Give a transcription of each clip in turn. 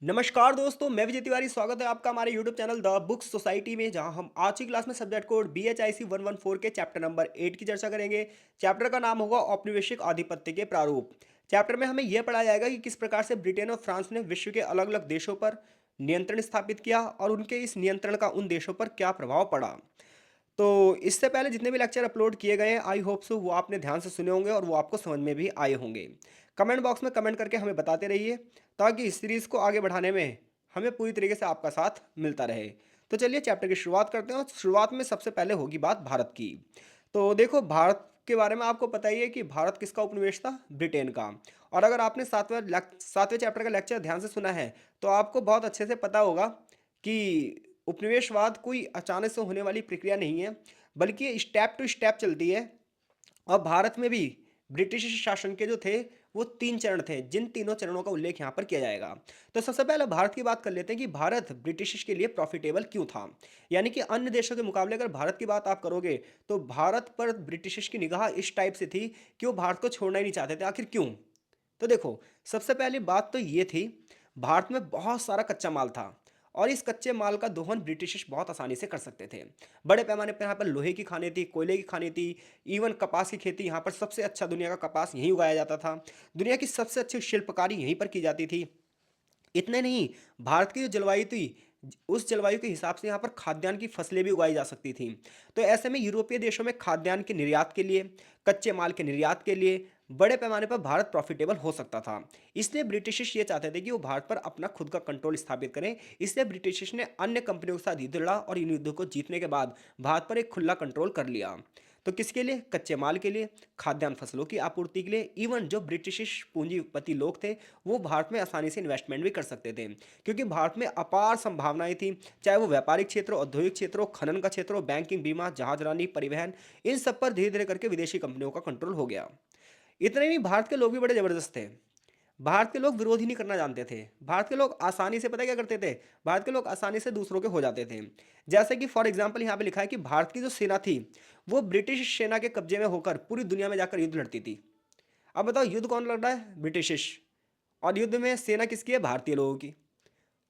नमस्कार दोस्तों, मैं विजय तिवारी। स्वागत है आपका हमारे YouTube channel the book society में, जहां हम आज की क्लास में सब्जेक्ट कोड BHIC 114 के चैप्टर नंबर 8 की चर्चा करेंगे। चैप्टर का नाम होगा औपनिवेशिक आधिपत्य के प्रारूप। चैप्टर में हमें यह पढ़ाया जाएगा कि किस प्रकार से ब्रिटेन और फ्रांस ने विश्व के अलग अलग देशों पर नियंत्रण स्थापित किया और उनके इस नियंत्रण का उन देशों पर क्या प्रभाव पड़ा। तो इससे पहले जितने भी लेक्चर अपलोड किए गए हैं, आई होप सो वो आपने ध्यान से सुने होंगे और वो आपको समझ में भी आए होंगे। कमेंट बॉक्स में कमेंट करके हमें बताते रहिए, ताकि इस सीरीज़ को आगे बढ़ाने में हमें पूरी तरीके से आपका साथ मिलता रहे। तो चलिए चैप्टर की शुरुआत करते हैं और शुरुआत में सबसे पहले होगी बात भारत की। तो देखो, भारत के बारे में आपको पता ही है कि भारत किसका उपनिवेश था? ब्रिटेन का। और अगर आपने सातवें चैप्टर का लेक्चर ध्यान से सुना है, तो आपको बहुत अच्छे से पता होगा कि उपनिवेशवाद कोई अचानक से होने वाली प्रक्रिया नहीं है, बल्कि ये स्टेप टू स्टेप चलती है। और भारत में भी ब्रिटिश शासन के जो थे, वो 3 चरण थे, जिन तीनों चरणों का उल्लेख यहाँ पर किया जाएगा। तो सबसे पहले भारत की बात कर लेते हैं कि भारत ब्रिटिश के लिए प्रॉफिटेबल क्यों था। यानी कि अन्य देशों के मुकाबले अगर भारत की बात आप करोगे, तो भारत पर ब्रिटिश की निगाह इस टाइप से थी कि वो भारत को छोड़ना ही नहीं चाहते थे। आखिर क्यों? तो देखो, सबसे पहली बात तो ये थी, भारत में बहुत सारा कच्चा माल था और इस कच्चे माल का दोहन ब्रिटिश बहुत आसानी से कर सकते थे। बड़े पैमाने पर यहाँ पर लोहे की खानें थी, कोयले की खानें थी, इवन कपास की खेती यहाँ पर सबसे अच्छा, दुनिया का कपास यहीं उगाया जाता था। दुनिया की सबसे अच्छी शिल्पकारी यहीं पर की जाती थी। इतने नहीं, भारत की जो जलवायु थी, उस जलवायु के हिसाब से यहाँ पर खाद्यान्न की फसलें भी उगाई जा सकती थी। तो ऐसे में यूरोपीय देशों में खाद्यान्न के निर्यात के लिए, कच्चे माल के निर्यात के लिए बड़े पैमाने पर भारत प्रॉफिटेबल हो सकता था। इसलिए ब्रिटिश ये चाहते थे कि वो भारत पर अपना खुद का कंट्रोल स्थापित करें। इसलिए ब्रिटिश ने अन्य कंपनियों के साथ युद्ध लड़ा और इन युद्धों को जीतने के बाद भारत पर एक खुला कंट्रोल कर लिया। तो किसके लिए? कच्चे माल के लिए, खाद्यान्न फसलों की आपूर्ति के लिए। इवन जो ब्रिटिश पूंजीपति लोग थे, वो भारत में आसानी से इन्वेस्टमेंट भी कर सकते थे, क्योंकि भारत में अपार संभावनाएं थी। चाहे वो व्यापारिक क्षेत्र हो, औद्योगिक क्षेत्र हो, खनन का क्षेत्र हो, बैंकिंग, बीमा, जहाजरानी, परिवहन, इन सब पर धीरे धीरे करके विदेशी कंपनियों का कंट्रोल हो गया। इतने नहीं, भारत के लोग भी बड़े जबरदस्त थे। भारत के लोग विरोध ही नहीं करना जानते थे। भारत के लोग आसानी से, पता है क्या करते थे? भारत के लोग आसानी से दूसरों के हो जाते थे। जैसे कि फॉर एग्जांपल यहाँ पे लिखा है कि भारत की जो सेना थी, वो ब्रिटिश सेना के कब्जे में होकर पूरी दुनिया में जाकर युद्ध लड़ती थी। अब बताओ, युद्ध कौन लड़ रहा है? ब्रिटिश। और युद्ध में सेना किसकी है? भारतीय लोगों की।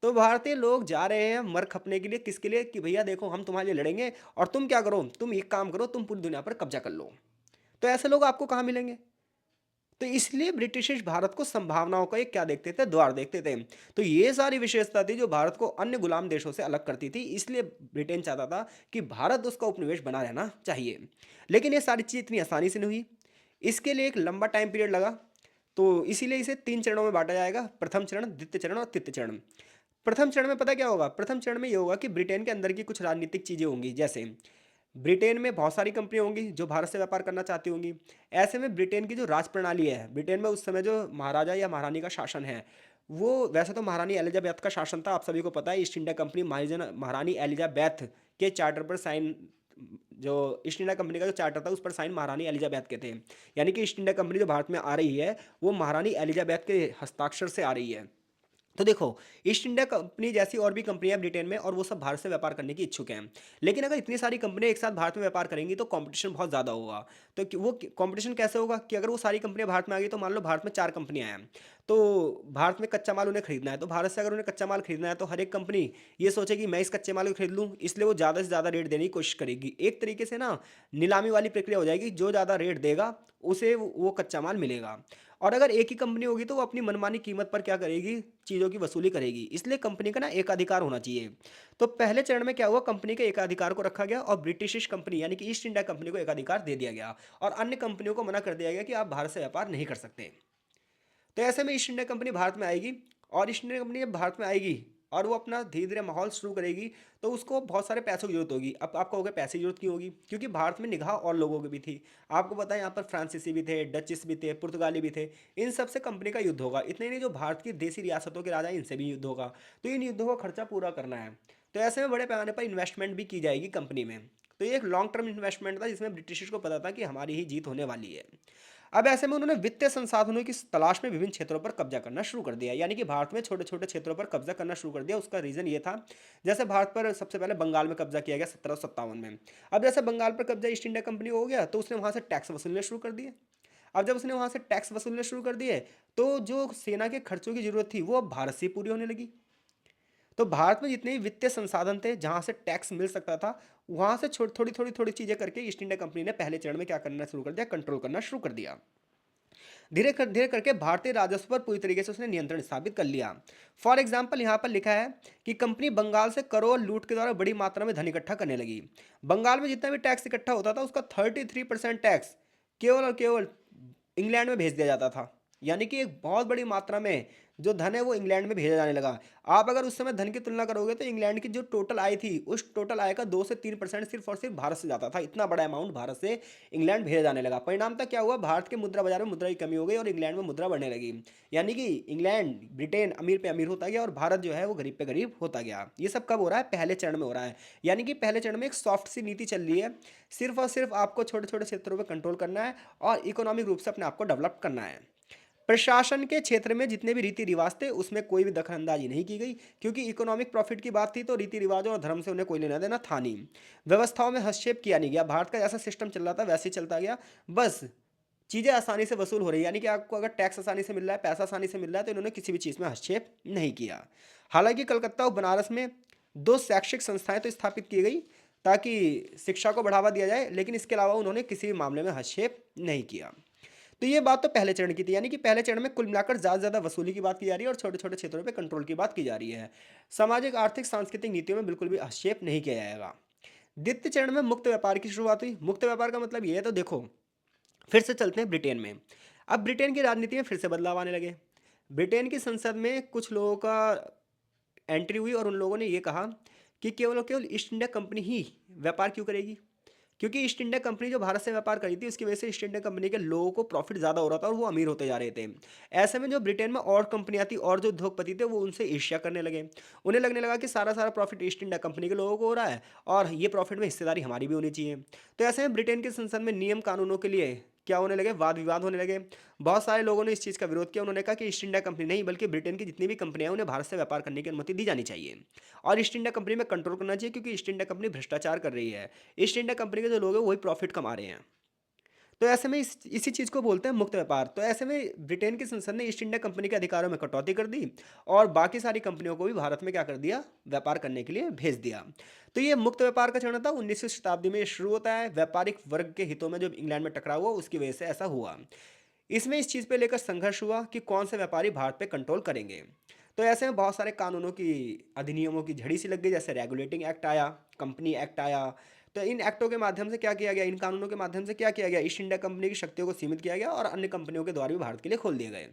तो भारतीय लोग जा रहे हैं मर खपने के लिए, किसके लिए? कि भैया देखो, हम तुम्हारे लिए लड़ेंगे और तुम क्या करो, तुम एक काम करो, तुम पूरी दुनिया पर कब्जा कर लो। तो ऐसे लोग आपको कहाँ मिलेंगे? तो इसलिए ब्रिटिश भारत को संभावनाओं का एक क्या देखते थे? द्वार देखते थे। तो ये सारी विशेषता थी जो भारत को अन्य गुलाम देशों से अलग करती थी। इसलिए ब्रिटेन चाहता था कि भारत उसका उपनिवेश बना रहना चाहिए। लेकिन ये सारी चीज़ इतनी आसानी से नहीं हुई। इसके लिए एक लंबा टाइम पीरियड लगा। तो इसीलिए इसे 3 चरणों में बांटा जाएगा: प्रथम चरण, द्वितीय चरण और तृतीय चरण। प्रथम चरण में पता क्या होगा? प्रथम चरण में ये होगा कि ब्रिटेन के अंदर की कुछ राजनीतिक चीज़ें होंगी। जैसे ब्रिटेन में बहुत सारी कंपनियां होंगी जो भारत से व्यापार करना चाहती होंगी। ऐसे में ब्रिटेन की जो राज प्रणाली है, ब्रिटेन में उस समय जो महाराजा या महारानी का शासन है, वो वैसे तो महारानी एलिजाबेथ का शासन था, आप सभी को पता है। ईस्ट इंडिया कंपनी महारानी एलिजाबेथ के चार्टर पर साइन, जो ईस्ट इंडिया कंपनी का जो चार्टर था, उस पर साइन महारानी एलिजाबेथ के थे। यानी कि ईस्ट इंडिया कंपनी जो भारत में आ रही है, वो महारानी एलिजाबेथ के हस्ताक्षर से आ रही है। तो देखो, ईस्ट इंडिया कंपनी जैसी और भी कंपनियां ब्रिटेन में, और वो सब भारत से व्यापार करने की इच्छुक हैं। लेकिन अगर इतनी सारी कंपनियां एक साथ भारत में व्यापार करेंगी, तो कंपटीशन बहुत ज़्यादा होगा। तो वो कंपटीशन कैसे होगा कि अगर वो सारी कंपनियां भारत में आ गई, तो मान लो भारत में 4 कंपनियां हैं, तो भारत में कच्चा माल उन्हें खरीदना है। तो भारत से अगर उन्हें कच्चा माल खरीदना है, तो हर एक कंपनी ये सोचेगी मैं इस कच्चे माल को खरीद लूँ, इसलिए वो ज़्यादा से ज़्यादा रेट देने की कोशिश करेगी। एक तरीके से ना, नीलामी वाली प्रक्रिया हो जाएगी। जो ज़्यादा रेट देगा, उसे वो कच्चा माल मिलेगा। और अगर एक ही कंपनी होगी, तो वो अपनी मनमानी कीमत पर क्या करेगी? चीज़ों की वसूली करेगी। इसलिए कंपनी का ना एकाधिकार होना चाहिए। तो पहले चरण में क्या हुआ? कंपनी के एकाधिकार को रखा गया और ब्रिटिश कंपनी यानी कि ईस्ट इंडिया कंपनी को एकाधिकार दे दिया गया, और अन्य कंपनियों को मना कर दिया गया कि आप भारत से व्यापार नहीं कर सकते। तो ऐसे में ईस्ट इंडिया कंपनी भारत में आएगी, और ईस्ट इंडिया कंपनी जब भारत में आएगी और वो अपना धीरे धीरे माहौल शुरू करेगी, तो उसको बहुत सारे पैसों की जरूरत होगी। अब आप कहोगे पैसे की जरूरत क्यों होगी? क्योंकि भारत में निगाह और लोगों की भी थी। आपको पता है, यहाँ पर फ्रांसीसी भी थे, डचिस भी थे, पुर्तगाली भी थे। इन सब से कंपनी का युद्ध होगा। इतने ही नहीं, जो भारत की देसी रियासतों के राजा हैं, इनसे भी युद्ध होगा। तो इन युद्धों का खर्चा पूरा करना है। तो ऐसे में बड़े पैमाने पर इन्वेस्टमेंट भी की जाएगी कंपनी में। तो ये एक लॉन्ग टर्म इन्वेस्टमेंट था, जिसमें ब्रिटिश को पता था कि हमारी ही जीत होने वाली है। अब ऐसे में उन्होंने वित्तीय संसाधनों की तलाश में विभिन्न क्षेत्रों पर कब्जा करना शुरू कर दिया। यानी कि भारत में छोटे छोटे क्षेत्रों पर कब्जा करना शुरू कर दिया। उसका रीजन ये था, जैसे भारत पर सबसे पहले बंगाल में कब्जा किया गया 1757 में। अब जैसे बंगाल पर कब्जा ईस्ट इंडिया कंपनी हो गया, तो उसने वहां से टैक्स वसूलने शुरू कर दिए। अब जब उसने वहाँ से टैक्स वसूलने शुरू कर दिए, तो जो सेना के खर्चों की ज़रूरत थी, वो अब भारत से ही पूरी होने लगी। तो भारत में जितने भी वित्तीय संसाधन थे, जहाँ से टैक्स मिल सकता था, वहाँ से थोड़ी चीज़ें करके ईस्ट इंडिया कंपनी ने पहले चरण में क्या करना शुरू कर दिया, कंट्रोल करना शुरू कर दिया। धीरे करके भारतीय राजस्व पर पूरी तरीके से उसने नियंत्रण स्थापित कर लिया। फॉर एग्जाम्पल यहाँ पर लिखा है कि कंपनी बंगाल से करों और लूट के द्वारा बड़ी मात्रा में धन इकट्ठा करने लगी। बंगाल में जितना भी टैक्स इकट्ठा होता था, उसका 33% टैक्स केवल और केवल इंग्लैंड में भेज दिया जाता था। यानी कि एक बहुत बड़ी मात्रा में जो धन है वो इंग्लैंड में भेजा जाने लगा। आप अगर उस समय धन की तुलना करोगे तो इंग्लैंड की जो टोटल आय थी, उस टोटल आय का 2 से 3% सिर्फ और सिर्फ भारत से जाता था। इतना बड़ा अमाउंट भारत से इंग्लैंड भेजा जाने लगा। परिणाम तक क्या हुआ, भारत के मुद्रा बाजार में मुद्रा की कमी हो गई और इंग्लैंड में मुद्रा बढ़ने लगी। यानी कि इंग्लैंड, ब्रिटेन अमीर पे अमीर होता गया और भारत जो है वो गरीब पे गरीब होता गया। ये सब कब हो रहा है, पहले चरण में हो रहा है। यानी कि पहले चरण में एक सॉफ्ट सी नीति चल रही है, सिर्फ और सिर्फ आपको छोटे छोटे क्षेत्रों पर कंट्रोल करना है और इकोनॉमिक रूप से अपने आप को डेवलप करना है। प्रशासन के क्षेत्र में जितने भी रीति रिवाज थे, उसमें कोई भी दखलंदाजी नहीं की गई, क्योंकि इकोनॉमिक प्रॉफिट की बात थी तो रीति रिवाजों और धर्म से उन्हें कोई लेना देना था नहीं। व्यवस्थाओं में हस्तक्षेप किया नहीं गया। भारत का जैसा सिस्टम चल रहा था वैसे ही चलता गया। बस चीज़ें आसानी से वसूल हो रही है, यानी कि आपको अगर टैक्स आसानी से मिल रहा है, पैसा आसानी से मिल रहा है, तो इन्होंने किसी भी चीज़ में हस्तक्षेप नहीं किया। हालांकि कलकत्ता और बनारस में दो शैक्षिक संस्थाएं तो स्थापित की गई ताकि शिक्षा को बढ़ावा दिया जाए, लेकिन इसके अलावा उन्होंने किसी भी मामले में हस्तक्षेप नहीं किया। तो ये बात तो पहले चरण की थी, यानी कि पहले चरण में कुल मिलाकर ज़्यादा से ज़्यादा वसूली की बात की जा रही है और छोटे छोटे क्षेत्रों पे कंट्रोल की बात की जा रही है। सामाजिक आर्थिक सांस्कृतिक नीतियों में बिल्कुल भी हस्तक्षेप नहीं किया जाएगा। द्वितीय चरण में मुक्त व्यापार की शुरुआत हुई। मुक्त व्यापार का मतलब ये है, तो देखो फिर से चलते हैं ब्रिटेन में। अब ब्रिटेन की राजनीति में फिर से बदलाव आने लगे। ब्रिटेन की संसद में कुछ लोगों का एंट्री हुई और उन लोगों ने ये कहा कि केवल और केवल ईस्ट इंडिया कंपनी ही व्यापार क्यों करेगी, क्योंकि ईस्ट इंडिया कंपनी जो भारत से व्यापार करी थी, उसकी वजह से ईस्ट इंडिया कंपनी के लोगों को प्रॉफिट ज़्यादा हो रहा था और वो अमीर होते जा रहे थे। ऐसे में जो ब्रिटेन में और कंपनियां थी और जो उद्योगपति थे, वो उनसे ईर्ष्या करने लगे। उन्हें लगने लगा कि सारा सारा प्रॉफिट ईस्ट इंडिया कंपनी के लोगों को हो रहा है और ये प्रॉफिट में हिस्सेदारी हमारी भी होनी चाहिए। तो ऐसे में ब्रिटेन की संसद में नियम कानूनों के लिए क्या होने लगे, वाद विवाद होने लगे। बहुत सारे लोगों ने इस चीज़ का विरोध किया। उन्होंने कहा कि ईस्ट इंडिया कंपनी नहीं, बल्कि ब्रिटेन की जितनी भी कंपनियां हैं, उन्हें भारत से व्यापार करने की अनुमति दी जानी चाहिए और ईस्ट इंडिया कंपनी में कंट्रोल करना चाहिए, क्योंकि ईस्ट इंडिया कंपनी भ्रष्टाचार कर रही है। ईस्ट इंडिया कंपनी के जो लोग हैं वही प्रॉफिट कमा रहे हैं। तो ऐसे में इसी चीज़ को बोलते हैं मुक्त व्यापार। तो ऐसे में ब्रिटेन की संसद ने ईस्ट इंडिया कंपनी के अधिकारों में कटौती कर दी और बाकी सारी कंपनियों को भी भारत में क्या कर दिया, व्यापार करने के लिए भेज दिया। तो ये मुक्त व्यापार का चरण था। 19वीं शताब्दी में ये शुरू होता है। व्यापारिक वर्ग के हितों में जब इंग्लैंड में टकराव हुआ, उसकी वजह से ऐसा हुआ। इसमें इस चीज़ पे लेकर संघर्ष हुआ कि कौन से व्यापारी भारत पे कंट्रोल करेंगे। तो ऐसे में बहुत सारे कानूनों की, अधिनियमों की झड़ी सी लग गई। जैसे रेगुलेटिंग एक्ट आया, कंपनी एक्ट आया। तो इन एक्टों के माध्यम से क्या किया गया, इन कानूनों के माध्यम से क्या किया गया, ईस्ट इंडिया कंपनी की शक्तियों को सीमित किया गया और अन्य कंपनियों के द्वार भी भारत के लिए खोल दिए गए।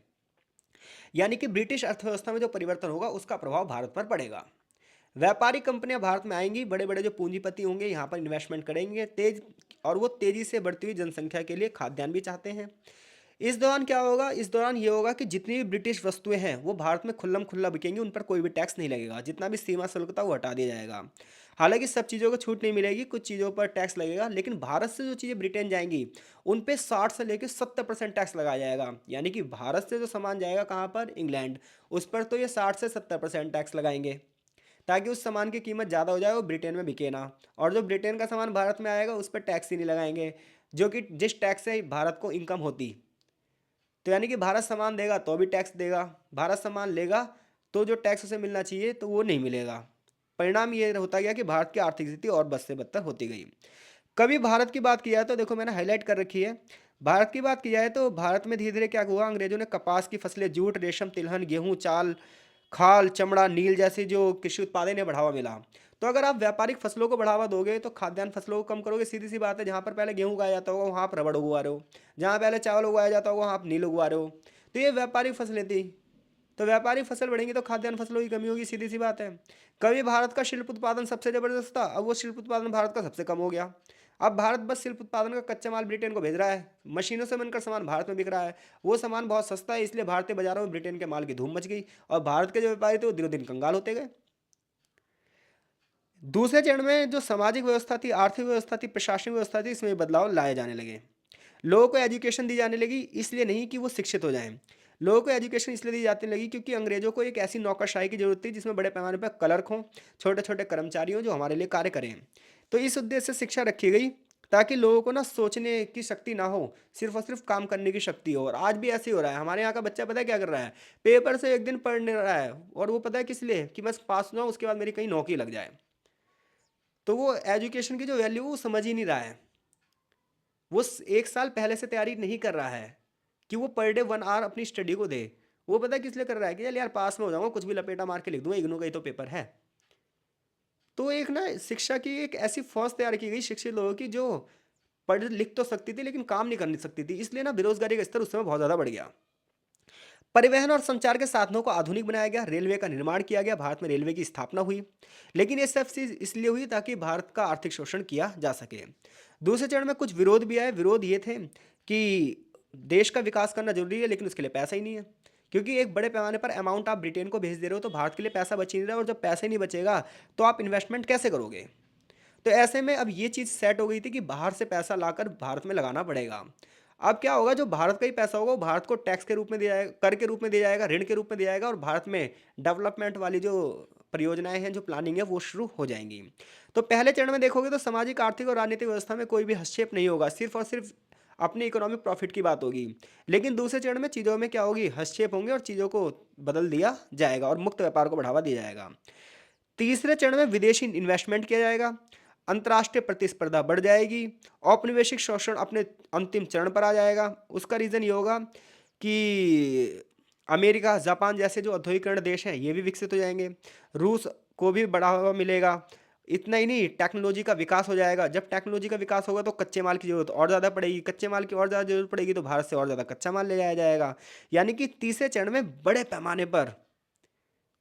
यानी कि ब्रिटिश अर्थव्यवस्था में जो परिवर्तन होगा, उसका प्रभाव भारत पर पड़ेगा। व्यापारिक कंपनियां भारत में आएंगी, बड़े बड़े जो पूंजीपति होंगे यहाँ पर इन्वेस्टमेंट करेंगे तेज, और वो तेजी से बढ़ती हुई जनसंख्या के लिए खाद्यान्न भी चाहते हैं। इस दौरान क्या होगा, इस दौरान ये होगा कि जितनी भी ब्रिटिश वस्तुएं हैं वो भारत में खुल्लम खुल्ला बिकेंगी, उन पर कोई भी टैक्स नहीं लगेगा। जितना भी सीमा शुल्क था वो हटा दिया जाएगा। हालांकि सब चीज़ों को छूट नहीं मिलेगी, कुछ चीज़ों पर टैक्स लगेगा, लेकिन भारत से जो चीज़ें ब्रिटेन जाएंगी उन पे 60 से लेकर 70% टैक्स लगाया जाएगा। यानी कि भारत से जो सामान जाएगा कहाँ पर, इंग्लैंड, उस पर तो ये 60 से 70% टैक्स लगाएंगे, ताकि उस सामान की कीमत ज़्यादा हो जाए, वो ब्रिटेन में बिके ना। और जो ब्रिटेन का सामान भारत में आएगा उस पर टैक्स ही नहीं लगाएंगे, जो कि जिस टैक्स से भारत को इनकम होती। तो यानी कि भारत सामान देगा तो भी टैक्स देगा, भारत सामान लेगा तो जो टैक्स उसे मिलना चाहिए तो वो नहीं मिलेगा। परिणाम ये होता गया कि भारत की आर्थिक स्थिति और बद से बदतर होती गई। कभी भारत की बात की जाए तो देखो मैंने हाईलाइट कर रखी है। भारत की बात की जाए तो भारत में धीरे धीरे क्या हुआ, अंग्रेजों ने कपास की फसलें, जूट, रेशम, तिलहन, गेहूं, चाल, खाल, चमड़ा, नील जैसी जो कृषि उत्पादन ने बढ़ावा मिला। तो अगर आप व्यापारिक फसलों को बढ़ावा दोगे तो खाद्यान्न फसलों को कम करोगे। सीधी सी बात है, जहाँ पर पहले गेहूं उगाया जाता होगा वहाँ आप रबड़ उगवा रहे हो, जहाँ पहले चावल उगाया जाता होगा वहाँ आप नील उगवा रहे हो। तो ये व्यापारिक फसलें थी। तो व्यापारिक फसल बढ़ेंगी तो खाद्यान्न फसलों की कमी होगी, सीधी सी बात है। कभी भारत का शिल्प उत्पादन सबसे जबरदस्त था, अब वो शिल्प उत्पादन भारत का सबसे कम हो गया। अब भारत बस शिल्प उत्पादन का कच्चा माल ब्रिटेन को भेज रहा है, मशीनों से बनकर सामान भारत में बिक रहा है। वो सामान बहुत सस्ता है, इसलिए भारतीय बाजारों में ब्रिटेन के माल की धूम मच गई और भारत के जो व्यापारी थे वो दिनों दिन कंगाल होते गए। दूसरे चरण में जो सामाजिक व्यवस्था थी, आर्थिक व्यवस्था थी, प्रशासनिक व्यवस्था थी, इसमें बदलाव लाए जाने लगे। लोगों को एजुकेशन दी जाने लगी, इसलिए नहीं कि वो शिक्षित हो जाएं। लोगों को एजुकेशन इसलिए दी जाती लगी क्योंकि अंग्रेजों को एक ऐसी नौकरशाही की जरूरत थी जिसमें बड़े पैमाने पर क्लर्क हों, छोटे छोटे कर्मचारी हों जो हमारे लिए कार्य करें। तो इस उद्देश्य से शिक्षा रखी गई। ताकि लोगों को ना सोचने की शक्ति ना हो, सिर्फ़ और सिर्फ़ काम करने की शक्ति हो। और आज भी ऐसे ही हो रहा है। हमारे यहाँ का बच्चा पता है क्या कर रहा है? पेपर से 1 दिन पढ़ नहीं रहा है और वो पता है किस लिए? कि बस पास हो जाऊँ, उसके बाद मेरी कहीं नौकरी लग जाए। तो वो एजुकेशन की जो वैल्यू है वो समझ ही नहीं रहा है। वो 1 साल पहले से तैयारी नहीं कर रहा है कि वो पर डे 1 आवर अपनी स्टडी को दे। वो पता है किस लिए कर रहा है कि चल यार पास में हो जाऊँगा, कुछ भी लपेटा मार के लिख दूँगा, इग्नू का ही तो पेपर है। तो एक ना शिक्षा की एक ऐसी फ़ौज तैयार की गई शिक्षित लोगों की, जो पढ़ लिख तो सकती थी लेकिन काम नहीं कर सकती थी। इसलिए ना बेरोज़गारी का स्तर उस समय बहुत ज़्यादा बढ़ गया। परिवहन और संचार के साधनों को आधुनिक बनाया गया, रेलवे का निर्माण किया गया, भारत में रेलवे की स्थापना हुई। लेकिन ये सब चीज़ इसलिए हुई ताकि भारत का आर्थिक शोषण किया जा सके। दूसरे चरण में कुछ विरोध भी आए। विरोध ये थे कि देश का विकास करना ज़रूरी है लेकिन उसके लिए पैसा ही नहीं है। क्योंकि एक बड़े पैमाने पर अमाउंट आप ब्रिटेन को भेज दे रहे हो तो भारत के लिए पैसा बच ही नहीं रहा, और जब पैसा ही नहीं बचेगा तो आप इन्वेस्टमेंट कैसे करोगे? तो ऐसे में अब ये चीज़ सेट हो गई थी कि बाहर से पैसा लाकर भारत में लगाना पड़ेगा। अब क्या होगा, जो भारत का ही पैसा होगा वो भारत को टैक्स के रूप में दिया जाएगा, कर के रूप में दिया जाएगा, ऋण के रूप में दिया जाएगा, और भारत में डेवलपमेंट वाली जो परियोजनाएं हैं, जो प्लानिंग है, वो शुरू हो जाएंगी। तो पहले चरण में देखोगे तो सामाजिक, आर्थिक और राजनीतिक व्यवस्था में कोई भी हस्तक्षेप नहीं होगा, सिर्फ और सिर्फ अपनी इकोनॉमिक प्रॉफिट की बात होगी। लेकिन दूसरे चरण में चीज़ों में क्या होगी, हस्तक्षेप होंगे और चीज़ों को बदल दिया जाएगा और मुक्त व्यापार को बढ़ावा दिया जाएगा। तीसरे चरण में विदेशी इन्वेस्टमेंट किया जाएगा, अंतर्राष्ट्रीय प्रतिस्पर्धा बढ़ जाएगी, औपनिवेशिक शोषण अपने अंतिम चरण पर आ जाएगा। उसका रीज़न ये होगा कि अमेरिका, जापान जैसे जो औद्योगिकरण देश हैं ये भी विकसित हो जाएंगे, रूस को भी बढ़ावा मिलेगा। इतना ही नहीं, टेक्नोलॉजी का विकास हो जाएगा। जब टेक्नोलॉजी का विकास होगा तो कच्चे माल की ज़रूरत और ज़्यादा पड़ेगी, कच्चे माल की और ज़्यादा ज़रूरत पड़ेगी तो भारत से और ज़्यादा कच्चा माल ले जाया जाएगा। यानी कि तीसरे चरण में बड़े पैमाने पर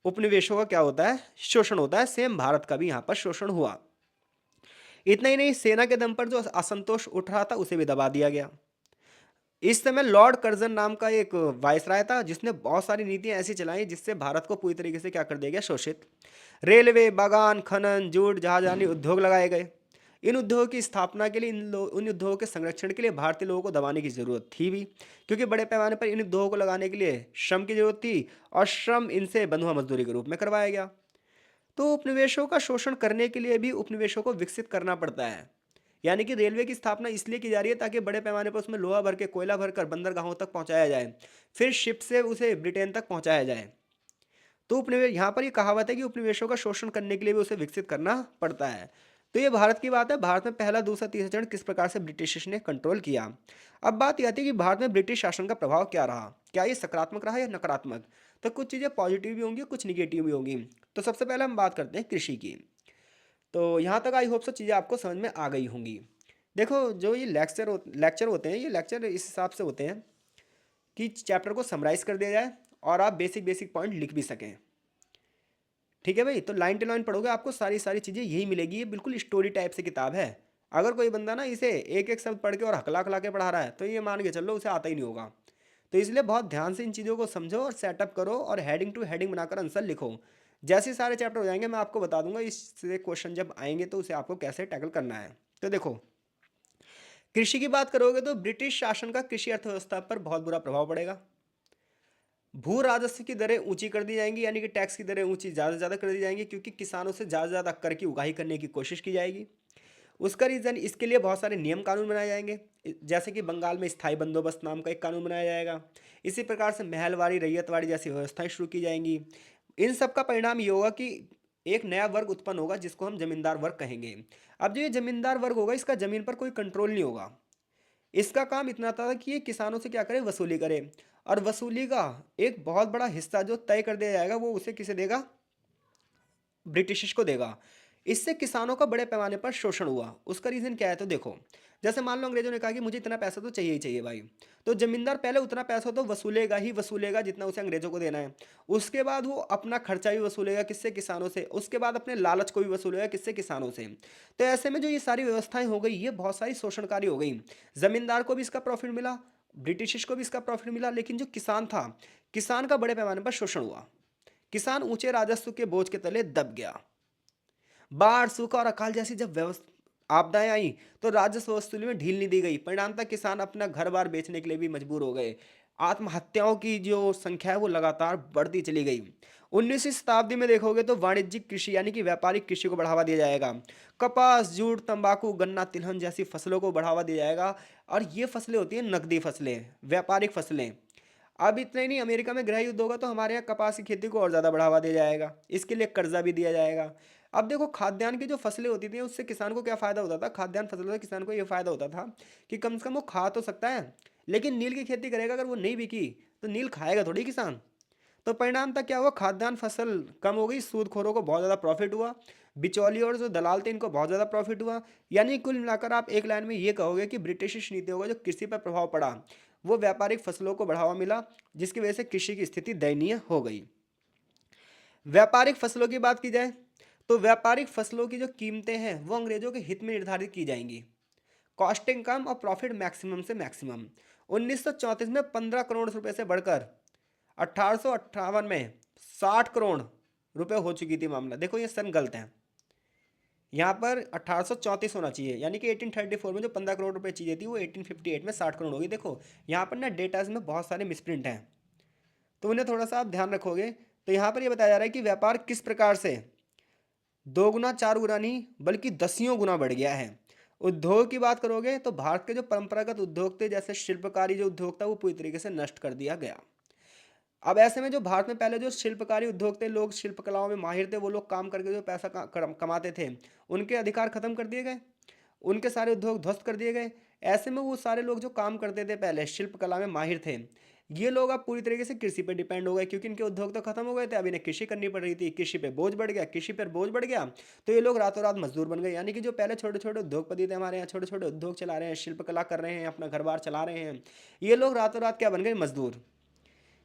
उपनिवेशों का क्या होता है, शोषण होता है। सेम भारत का भी यहाँ पर शोषण हुआ। इतना ही नहीं, सेना के दम पर जो असंतोष उठ रहा था उसे भी दबा दिया गया। इस समय लॉर्ड कर्जन नाम का एक वायसराय था जिसने बहुत सारी नीतियां ऐसी चलाई जिससे भारत को पूरी तरीके से क्या कर दिया गया, शोषित। रेलवे, बागान, खनन, जूट, जहाजरानी उद्योग लगाए गए। इन उद्योगों की स्थापना के लिए, उन उद्योगों के संरक्षण के लिए भारतीय लोगों को दबाने की जरूरत थी भी, क्योंकि बड़े पैमाने पर इन उद्योगों को लगाने के लिए श्रम की जरूरत थी, और श्रम इनसे बंधुआ मजदूरी के रूप में करवाया गया। तो उपनिवेशों का शोषण करने के लिए भी उपनिवेशों को विकसित करना पड़ता है। यानी कि रेलवे की स्थापना इसलिए की जा रही है ताकि बड़े पैमाने पर उसमें लोहा भर के, कोयला भरकर बंदरगाहों तक पहुंचाया जाए, फिर शिप से उसे ब्रिटेन तक पहुंचाया जाए। तो उपनिवेश, यहाँ पर ये कहावत है कि उपनिवेशों का शोषण करने के लिए भी उसे विकसित करना पड़ता है। तो ये भारत की बात है। भारत में पहला, दूसरा, तीसरा चरण किस प्रकार से ब्रिटिश ने कंट्रोल किया। अब बात यह आती है कि भारत में ब्रिटिश शासन का प्रभाव क्या रहा, क्या ये सकारात्मक रहा या नकारात्मक। तो कुछ चीज़ें पॉजिटिव भी होंगी, कुछ निगेटिव भी होंगी। तो सबसे पहले हम बात करते हैं कृषि की। तो यहाँ तक आई होप सो चीज़ें आपको समझ में आ गई होंगी। देखो, जो ये लेक्चर होते हैं, ये लेक्चर इस हिसाब से होते हैं कि चैप्टर को समराइज़ कर दिया जाए और आप बेसिक बेसिक पॉइंट लिख भी सकें। ठीक है भाई, तो लाइन टू लाइन पढ़ोगे आपको सारी सारी चीज़ें यही मिलेगी। ये बिल्कुल स्टोरी टाइप से किताब है। अगर कोई बंदा ना इसे एक एक शब्द पढ़ के और हकला हकला के पढ़ा रहा है तो ये मान के चलो उसे आता ही नहीं होगा। तो इसलिए बहुत ध्यान से इन चीज़ों को समझो और सेटअप करो और हेडिंग टू हेडिंग बनाकर आंसर लिखो। जैसे ही सारे चैप्टर हो जाएंगे मैं आपको बता दूंगा इससे क्वेश्चन जब आएंगे तो उसे आपको कैसे टैकल करना है। तो देखो, कृषि की बात करोगे तो ब्रिटिश शासन का कृषि अर्थव्यवस्था पर बहुत बुरा प्रभाव पड़ेगा। भू राजस्व की दरें ऊंची कर दी जाएंगी, यानी कि टैक्स की दरें ऊंची ज़्यादा से ज़्यादा कर दी जाएंगी, क्योंकि किसानों से ज़्यादा से ज़्यादा कर की उगाही करने की कोशिश की जाएगी। उसका रीज़न, इसके लिए बहुत सारे नियम कानून बनाए जाएंगे। जैसे कि बंगाल में स्थायी बंदोबस्त नाम का एक कानून बनाया जाएगा। इसी प्रकार से महलवाड़ी, रैयतवाड़ी जैसी व्यवस्थाएं शुरू की जाएंगी। इन सब का परिणाम ये होगा कि एक नया वर्ग उत्पन्न होगा जिसको हम जमींदार वर्ग कहेंगे। अब जो ये जमींदार वर्ग होगा, इसका जमीन पर कोई कंट्रोल नहीं होगा। इसका काम इतना था कि ये किसानों से क्या करे, वसूली करे। और वसूली का एक बहुत बड़ा हिस्सा जो तय कर दिया जाएगा वो उसे किसे देगा, ब्रिटिश को देगा। इससे किसानों का बड़े पैमाने पर शोषण हुआ। उसका रीज़न क्या है, तो देखो, जैसे मान लो अंग्रेजों ने कहा कि मुझे इतना पैसा तो चाहिए ही चाहिए भाई। तो जमींदार पहले उतना पैसा तो वसूलेगा ही वसूलेगा जितना उसे अंग्रेजों को देना है। उसके बाद वो अपना खर्चा भी वसूलेगा, किससे, किसानों से। उसके बाद अपने लालच को भी वसूलेगा, किससे, किसानों से। तो ऐसे में जो ये सारी व्यवस्थाएं हो गई, ये बहुत सारी शोषणकारी हो गई। जमींदार को भी इसका प्रॉफिट मिला, ब्रिटिश को भी इसका प्रॉफिट मिला, लेकिन जो किसान था, किसान का बड़े पैमाने पर शोषण हुआ। किसान ऊंचे राजस्व के बोझ के तले दब गया। बाढ़, सूखा और अकाल जैसी जब आपदाएं आई तो राजस्व वसूली में ढील नहीं दी गई। परिणामतः किसान अपना घर बार बेचने के लिए भी मजबूर हो गए। आत्महत्याओं की जो संख्या है वो लगातार बढ़ती चली गई। 19वीं शताब्दी में देखोगे तो वाणिज्यिक कृषि यानी कि व्यापारिक कृषि को बढ़ावा दिया जाएगा। कपास, जूट, तंबाकू, गन्ना, तिलहन जैसी फसलों को बढ़ावा दिया जाएगा और ये फसलें होती हैं नकदी फसलें, व्यापारिक फसलें। अब इतना ही नहीं, अमेरिका में गृह युद्ध होगा तो हमारे यहाँ कपास की खेती को और ज़्यादा बढ़ावा दिया जाएगा, इसके लिए कर्जा भी दिया जाएगा। अब देखो, खाद्यान्न की जो फसलें होती थी उससे किसान को क्या फ़ायदा होता था, खाद्यान्न फसलों से किसान को ये फ़ायदा होता था कि कम से कम वो खा तो सकता है, लेकिन नील की खेती करेगा अगर वो नहीं बिकी तो नील खाएगा थोड़ी किसान। तो परिणाम तक क्या हुआ, खाद्यान्न फसल कम हो गई, सूदखोरों को बहुत ज़्यादा प्रॉफिट हुआ, बिचौलिए और जो दलाल थे इनको बहुत ज़्यादा प्रॉफिट हुआ। यानी कुल मिलाकर आप एक लाइन में ये कहोगे कि ब्रिटिश नीतियों का जो कृषि पर प्रभाव पड़ा वो व्यापारिक फसलों को बढ़ावा मिला, जिसकी वजह से कृषि की स्थिति दयनीय हो गई। व्यापारिक फसलों की बात की जाए तो व्यापारिक फसलों की जो कीमतें हैं वो अंग्रेजों के हित में निर्धारित की जाएंगी। कॉस्टिंग कम और प्रॉफिट मैक्सिमम से मैक्सिमम। 1934 में 15 करोड़ रुपए से बढ़कर 1858 में 60 करोड़ रुपए हो चुकी थी। मामला देखो, ये सन गलत है, यहाँ पर 1834 होना चाहिए, यानी कि 1834 में जो 15 करोड़ रुपए चाहिए थी वो 1858 में 60 करोड़ होगी। देखो यहाँ पर ना डेटाज में बहुत सारे मिसप्रिंट हैं, तो उन्हें थोड़ा सा आप ध्यान रखोगे। तो यहाँ पर ये बताया जा रहा है कि व्यापार किस प्रकार से दो गुना, चार गुना नहीं बल्कि दसियों गुना बढ़ गया है। उद्योग की बात करोगे तो भारत के जो परंपरागत उद्योग थे जैसे शिल्पकारी जो उद्योग था वो पूरी तरीके से नष्ट कर दिया गया। अब ऐसे में जो भारत में पहले जो शिल्पकारी उद्योग थे, लोग शिल्पकलाओं में माहिर थे, वो लोग काम करके जो पैसा कमाते थे, उनके अधिकार खत्म कर दिए गए, उनके सारे उद्योग ध्वस्त कर दिए गए। ऐसे में वो सारे लोग जो काम करते थे पहले शिल्पकला में माहिर थे, ये लोग अब पूरी तरीके से कृषि पे डिपेंड हो गए, क्योंकि इनके उद्योग तो खत्म हो गए थे। अब इन्हें कृषि करनी पड़ रही थी, कृषि पे बोझ बढ़ गया, कृषि पर बोझ बढ़ गया, तो ये लोग रातों रात मजदूर बन गए। यानी कि जो पहले छोटे छोटे उद्योगपति थे हमारे यहाँ, छोटे छोटे उद्योग चला रहे हैं, शिल्पकला कर रहे हैं, अपना घर बार चला रहे हैं, ये लोग रातों रात क्या बन गए, मजदूर।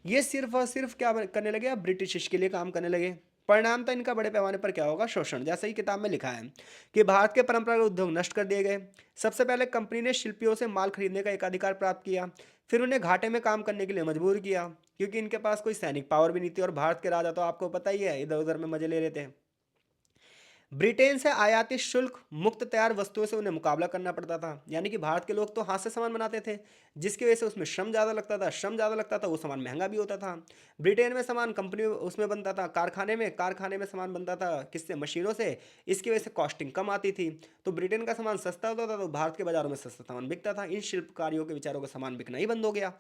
ये सिर्फ और सिर्फ क्या करने लगे, अब ब्रिटिश के लिए काम करने लगे। परिणाम था इनका बड़े पैमाने पर क्या होगा, शोषण। जैसे ही किताब में लिखा है कि भारत के परंपरागत उद्योग नष्ट कर दिए गए। सबसे पहले कंपनी ने शिल्पियों से माल खरीदने का एकाधिकार प्राप्त किया, फिर उन्हें घाटे में काम करने के लिए मजबूर किया, क्योंकि इनके पास कोई सैनिक पावर भी नहीं थी और भारत के राजा तो आपको पता ही है इधर उधर में मजे ले रहे थे। ब्रिटेन से आयातित शुल्क मुक्त तैयार वस्तुओं से उन्हें मुकाबला करना पड़ता था। यानी कि भारत के लोग तो हाथ से सामान बनाते थे, जिसकी वजह से उसमें श्रम ज़्यादा लगता था, श्रम ज़्यादा लगता था वो सामान महंगा भी होता था। ब्रिटेन में सामान कंपनी उसमें बनता था, कारखाने में सामान बनता था किससे, मशीनों से, इसकी वजह से कॉस्टिंग कम आती थी। तो ब्रिटेन का सामान सस्ता होता था तो भारत के बाजारों में सस्ता सामान बिकता था। इन शिल्पकारियों के विचारों का सामान बिकना ही बंद हो गया।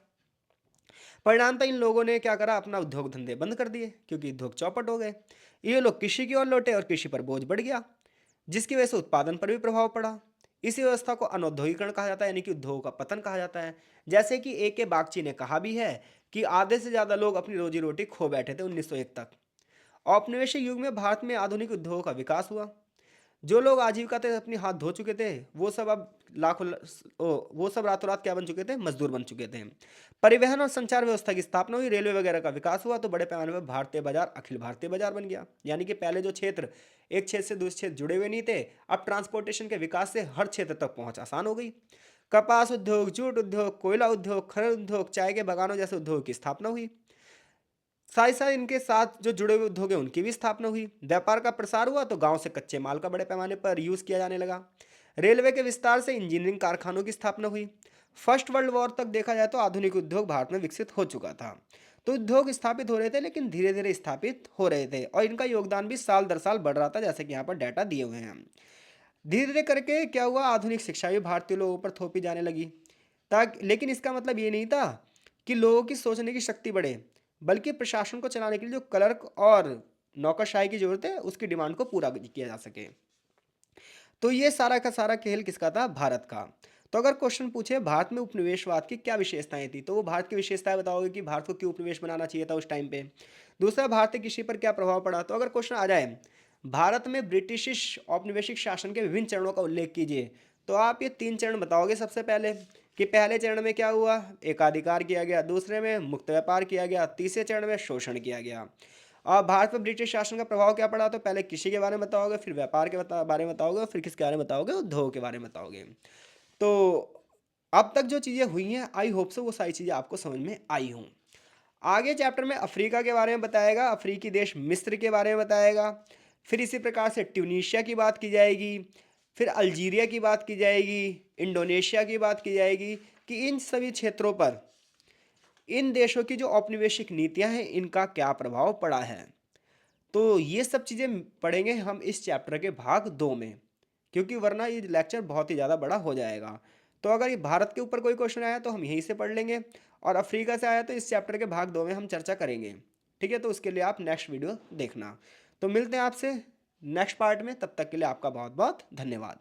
परिणाम था इन लोगों ने क्या करा, अपना उद्योग धंधे बंद कर दिए, क्योंकि उद्योग चौपट हो गए। ये लोग कृषि की ओर लौटे और कृषि पर बोझ बढ़ गया, जिसकी वजह से उत्पादन पर भी प्रभाव पड़ा। इसी व्यवस्था को अनौद्योगिकरण कहा जाता है, यानी कि उद्योग का पतन कहा जाता है। जैसे कि ए के बागची ने कहा भी है कि आधे से ज़्यादा लोग अपनी रोजी रोटी खो बैठे थे 1901 तक। औपनिवेशिक युग में भारत में आधुनिक उद्योगों का विकास हुआ। जो लोग आजीविका से अपनी हाथ धो चुके थे वो सब अब वो सब रातों रात क्या बन चुके थे, मजदूर बन चुके थे। परिवहन और संचार व्यवस्था की स्थापना हुई, रेलवे वगैरह का विकास हुआ, तो बड़े पैमाने पर भारतीय बाजार अखिल भारतीय बाजार बन गया। यानी कि पहले जो क्षेत्र एक क्षेत्र से दूसरे क्षेत्र जुड़े हुए नहीं थे, अब ट्रांसपोर्टेशन के विकास से हर क्षेत्र तक पहुंच आसान हो गई। कपास उद्योग, जूट उद्योग, कोयला उद्योग, खनन उद्योग, चाय के बागानों जैसे उद्योग की स्थापना हुई। साथ ही साथ इनके साथ जो जुड़े हुए उद्योग हैं उनकी भी स्थापना हुई। व्यापार का प्रसार हुआ तो गांव से कच्चे माल का बड़े पैमाने पर यूज किया जाने लगा। रेलवे के विस्तार से इंजीनियरिंग कारखानों की स्थापना हुई। फर्स्ट वर्ल्ड वॉर तक देखा जाए तो आधुनिक उद्योग भारत में विकसित हो चुका था। तो उद्योग स्थापित हो रहे थे, लेकिन धीरे धीरे स्थापित हो रहे थे और इनका योगदान भी साल दर साल बढ़ रहा था, जैसे कि यहाँ पर डाटा दिए हुए हैं। धीरे धीरे करके क्या हुआ, आधुनिक शिक्षा भी भारतीय लोगों पर थोपी जाने लगी। ताकि लेकिन इसका मतलब ये नहीं था कि लोगों की सोचने की शक्ति बढ़े, बल्कि प्रशासन को चलाने के लिए जो क्लर्क और नौकरशाही की जरूरत है उसकी डिमांड को पूरा किया जा सके। तो ये सारा का सारा खेल किसका था, भारत का। तो अगर क्वेश्चन पूछे भारत में उपनिवेशवाद की क्या विशेषताएं थी, तो वो भारत की विशेषताएं बताओगे कि भारत को क्यों उपनिवेश बनाना चाहिए था उस टाइम पे। दूसरा, भारतीय कृषि पर क्या प्रभाव पड़ा। तो अगर क्वेश्चन आ जाए भारत में ब्रिटिश औपनिवेशिक शासन के विभिन्न चरणों का उल्लेख कीजिए, तो आप ये 3 चरण बताओगे। सबसे पहले कि पहले चरण में क्या हुआ, एकाधिकार किया गया, दूसरे में मुक्त व्यापार किया गया, तीसरे चरण में शोषण किया गया। और भारत पर ब्रिटिश शासन का प्रभाव क्या पड़ा, तो पहले कृषि के बारे में बताओगे, फिर व्यापार के बारे में बताओगे, और फिर किसके बारे में बताओगे, उद्योग के बारे में बताओगे। तो अब तक जो चीज़ें हुई हैं, आई होप से वो सारी चीज़ें आपको समझ में आई हों। आगे चैप्टर में अफ्रीका के बारे में बताएगा, अफ्रीकी देश मिस्र के बारे में बताएगा, फिर इसी प्रकार से ट्यूनीशिया की बात की जाएगी, फिर अल्जीरिया की बात की जाएगी, इंडोनेशिया की बात की जाएगी कि इन सभी क्षेत्रों पर इन देशों की जो औपनिवेशिक नीतियां हैं इनका क्या प्रभाव पड़ा है। तो ये सब चीज़ें पढ़ेंगे हम इस चैप्टर के भाग 2 में, क्योंकि वरना ये लेक्चर बहुत ही ज़्यादा बड़ा हो जाएगा। तो अगर ये भारत के ऊपर कोई क्वेश्चन आया तो हम यहीं से पढ़ लेंगे, और अफ्रीका से आया तो इस चैप्टर के भाग 2 में हम चर्चा करेंगे। ठीक है? तो उसके लिए आप नेक्स्ट वीडियो देखना। तो मिलते हैं आपसे नेक्स्ट पार्ट में, तब तक के लिए आपका बहुत-बहुत धन्यवाद।